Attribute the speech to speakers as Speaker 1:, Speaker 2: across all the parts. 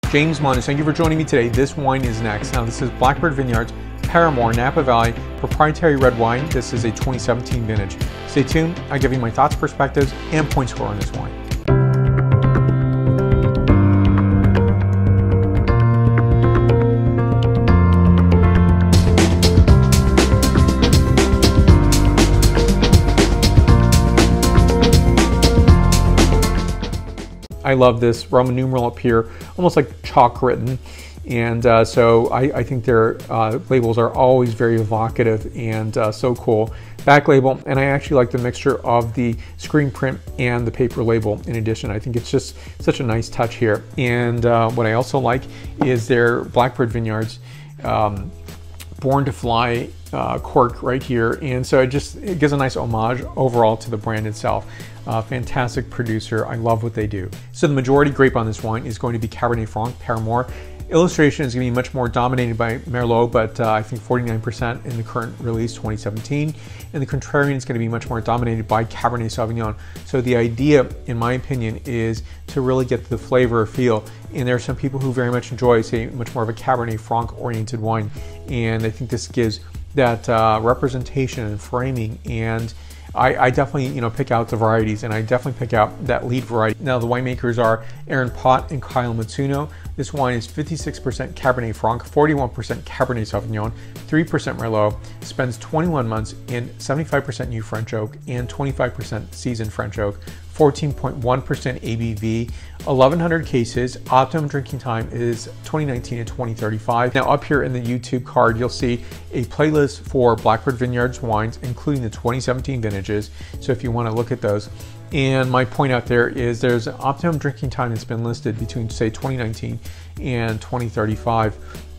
Speaker 1: James Mundis, thank you for joining me today. This wine is next. Now this is Blackbird Vineyards, Paramour, Napa Valley, proprietary red wine. This is a 2017 vintage. Stay tuned, I give you my thoughts, perspectives, and point score on this wine. I love this Roman numeral up here, almost like chalk written. And so I think their labels are always very evocative and so cool. Back label, and I actually like the mixture of the screen print and the paper label in addition. I think it's just such a nice touch here. And what I also like is their Blackbird Vineyards Born to Fly cork right here. And so it gives a nice homage overall to the brand itself. Fantastic producer. I love what they do. So the majority grape on this wine is going to be Cabernet Franc, Paramour. Illustration is going to be much more dominated by Merlot, but I think 49% in the current release, 2017. And the Contrarian is going to be much more dominated by Cabernet Sauvignon. So the idea, in my opinion, is to really get the flavor or feel. And there are some people who very much enjoy, say, much more of a Cabernet Franc oriented wine. And I think this gives that representation and framing, and I definitely pick out the varieties, and I definitely pick out that lead variety. Now the winemakers are Aaron Pott and Kyle Matsuno. This wine is 56% Cabernet Franc, 41% Cabernet Sauvignon, 3% Merlot, spends 21 months in 75% new French oak and 25% seasoned French oak, 14.1% ABV, 1,100 cases. Optimum drinking time is 2019 to 2035. Now up here in the YouTube card, you'll see a playlist for Blackbird Vineyards wines, including the 2017 vintages. So if you want to look at those. And my point out there is there's an optimum drinking time that's been listed between, say, 2019 and 2035.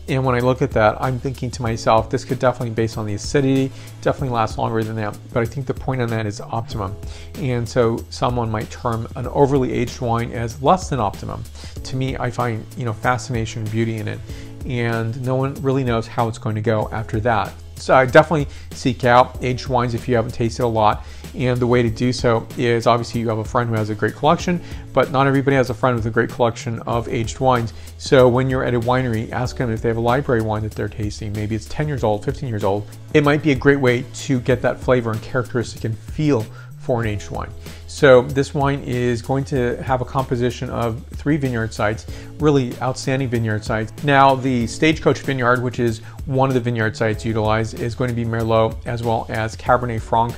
Speaker 1: And when I look at that, I'm thinking to myself, this could definitely, based on the acidity, definitely last longer than that. But I think the point on that is optimum. And so someone might term an overly aged wine as less than optimum. To me, I find fascination and beauty in it. And no one really knows how it's going to go after that. So I definitely seek out aged wines if you haven't tasted a lot. And the way to do so is, obviously you have a friend who has a great collection, but not everybody has a friend with a great collection of aged wines. So when you're at a winery, ask them if they have a library wine that they're tasting. Maybe it's 10 years old, 15 years old. It might be a great way to get that flavor and characteristic and feel for an aged wine. So this wine is going to have a composition of 3 vineyard sites, really outstanding vineyard sites. Now the Stagecoach Vineyard, which is one of the vineyard sites utilized, is going to be Merlot as well as Cabernet Franc.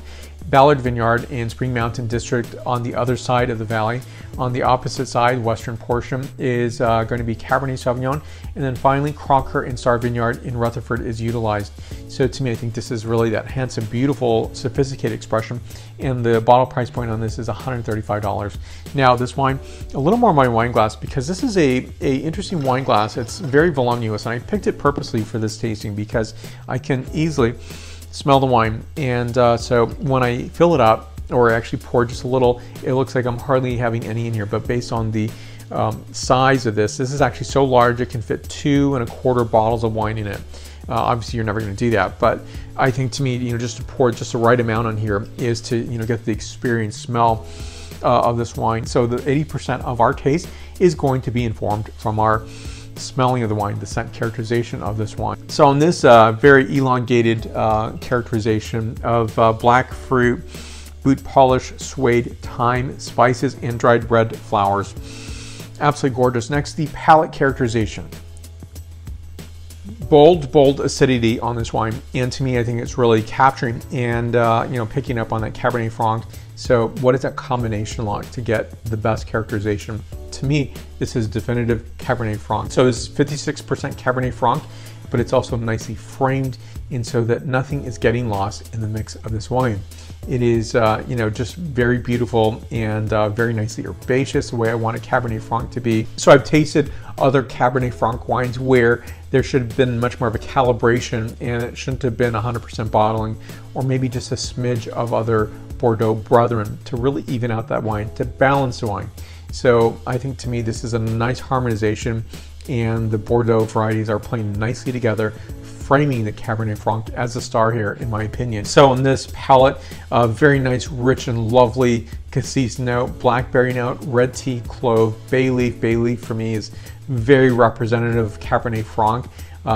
Speaker 1: Ballard Vineyard in Spring Mountain District on the other side of the valley. On the opposite side, western portion, is going to be Cabernet Sauvignon. And then finally, Crocker and Star Vineyard in Rutherford is utilized. So to me, I think this is really that handsome, beautiful, sophisticated expression. And the bottle price point on this is $135. Now this wine, a little more of my wine glass, because this is a interesting wine glass. It's very voluminous, and I picked it purposely for this tasting because I can easily smell the wine. And so when I fill it up, or actually pour just a little, it looks like I'm hardly having any in here. But based on the size of this is actually so large it can fit 2 1/4 bottles of wine in it. Obviously you're never going to do that, but I think to me, just to pour just the right amount on here is to get the experience smell of this wine. So the 80% of our taste is going to be informed from our smelling of the wine, the scent characterization of this wine. So on this very elongated characterization of black fruit, boot polish, suede, thyme, spices, and dried red flowers. Absolutely gorgeous. Next, the palate characterization. Bold acidity on this wine, and to me, I think it's really capturing and picking up on that Cabernet Franc. So what is that combination like to get the best characterization? To me, this is definitive Cabernet Franc. So it's 56% Cabernet Franc, but it's also nicely framed in so that nothing is getting lost in the mix of this wine. It is, just very beautiful and very nicely herbaceous, the way I want a Cabernet Franc to be. So I've tasted other Cabernet Franc wines where there should have been much more of a calibration, and it shouldn't have been 100% bottling, or maybe just a smidge of other Bordeaux brethren to really even out that wine, to balance the wine. So I think to me this is a nice harmonization, and the Bordeaux varieties are playing nicely together, framing the Cabernet Franc as a star here, in my opinion. So in this palette, very nice, rich and lovely cassis note, blackberry note, red tea, clove, bay leaf. Bay leaf for me is very representative of Cabernet Franc,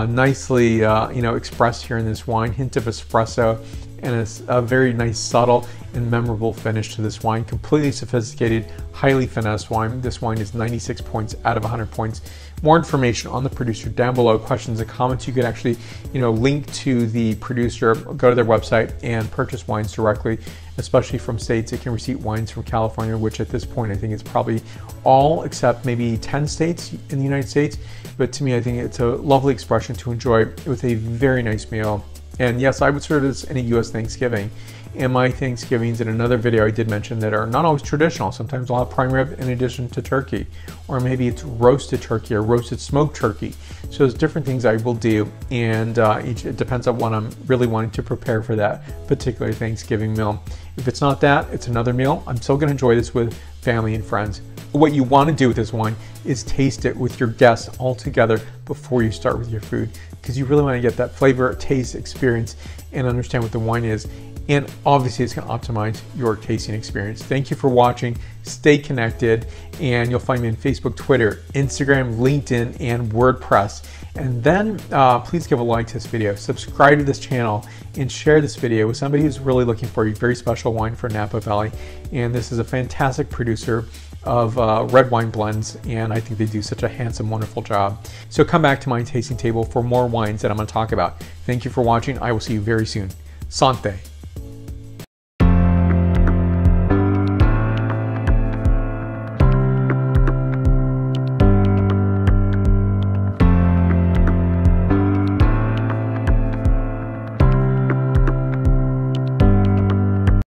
Speaker 1: nicely expressed here in this wine. Hint of espresso, and it's a very nice, subtle and memorable finish to this wine. Completely sophisticated, highly finessed wine. This wine is 96 points out of 100 points. More information on the producer down below. Questions and comments. You can actually, link to the producer, go to their website and purchase wines directly, especially from states. It can receipt wines from California, which at this point I think it's probably all except maybe 10 states in the United States. But to me, I think it's a lovely expression to enjoy with a very nice meal. And yes, I would serve this in a U.S. Thanksgiving. And my Thanksgivings, in another video I did mention, that are not always traditional. Sometimes I'll have prime rib in addition to turkey, or maybe it's roasted turkey or roasted smoked turkey. So there's different things I will do, and it depends on what I'm really wanting to prepare for that particular Thanksgiving meal. If it's not that, it's another meal. I'm still going to enjoy this with family and friends. What you want to do with this wine is taste it with your guests all together before you start with your food, because you really want to get that flavor, taste, experience, and understand what the wine is. And obviously it's going to optimize your tasting experience. Thank you for watching. Stay connected, and you'll find me on Facebook, Twitter, Instagram, LinkedIn, and WordPress. And then please give a like to this video, subscribe to this channel, and share this video with somebody who's really looking for a very special wine for Napa Valley. And this is a fantastic producer of red wine blends, and I think they do such a handsome, wonderful job. So come back to my tasting table for more wines that I'm going to talk about. Thank you for watching. I will see you very soon. Sante.